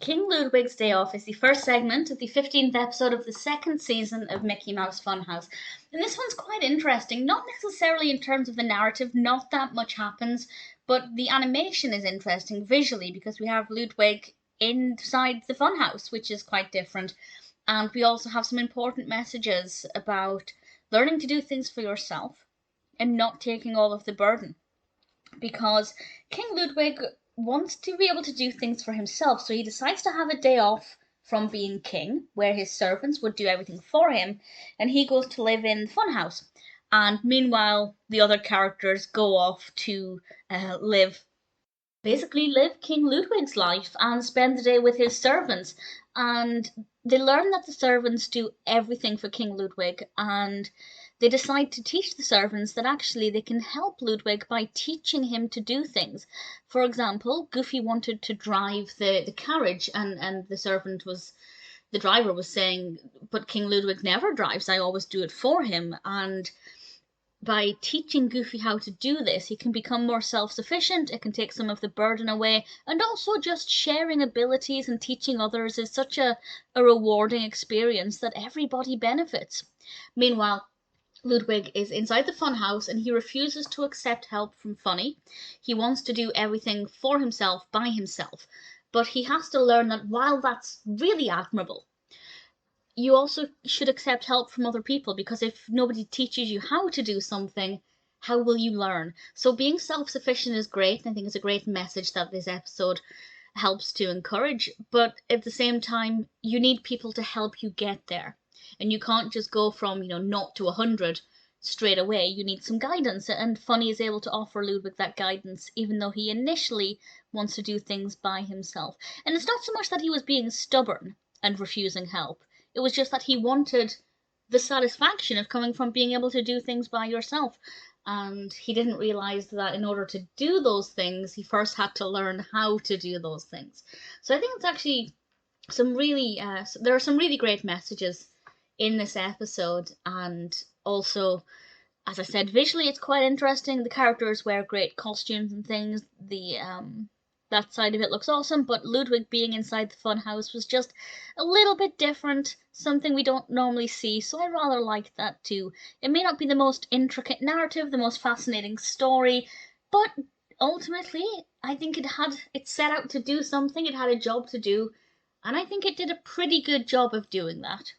King Ludwig's Day Off is the first segment of the 15th episode of the second season of Mickey Mouse Funhouse. And this one's quite interesting, not necessarily in terms of the narrative, not that much happens, but the animation is interesting visually because we have Ludwig inside the funhouse, which is quite different. And we also have some important messages about learning to do things for yourself and not taking all of the burden. Because King Ludwig wants to be able to do things for himself, so he decides to have a day off from being king, where his servants would do everything for him, and he goes to live in the funhouse. And meanwhile, the other characters go off to live King Ludwig's life and spend the day with his servants. And they learn that the servants do everything for King Ludwig, and they decide to teach the servants that actually they can help Ludwig by teaching him to do things. For example, Goofy wanted to drive the carriage, and the driver was saying, but King Ludwig never drives, I always do it for him. And by teaching Goofy how to do this, he can become more self-sufficient, it can take some of the burden away, and also just sharing abilities and teaching others is such a rewarding experience that everybody benefits. Meanwhile, Ludwig is inside the funhouse and he refuses to accept help from Funny. He wants to do everything for himself, by himself. But he has to learn that while that's really admirable, you also should accept help from other people, because if nobody teaches you how to do something, how will you learn? So being self-sufficient is great, and I think it's a great message that this episode helps to encourage, but at the same time, you need people to help you get there. And you can't just go from, 0 to 100 straight away. You need some guidance, and Funny is able to offer Ludwig that guidance, even though he initially wants to do things by himself. And it's not so much that he was being stubborn and refusing help. It was just that he wanted the satisfaction of coming from being able to do things by yourself. And he didn't realize that in order to do those things, he first had to learn how to do those things. So I think it's actually there are some really great messages in this episode, and also, as I said, visually it's quite interesting. The characters wear great costumes and things. That side of it looks awesome, but Ludwig being inside the funhouse was just a little bit different, something we don't normally see, so I rather like that too. It may not be the most intricate narrative, the most fascinating story, but ultimately, I think it set out to do something, it had a job to do, and I think it did a pretty good job of doing that.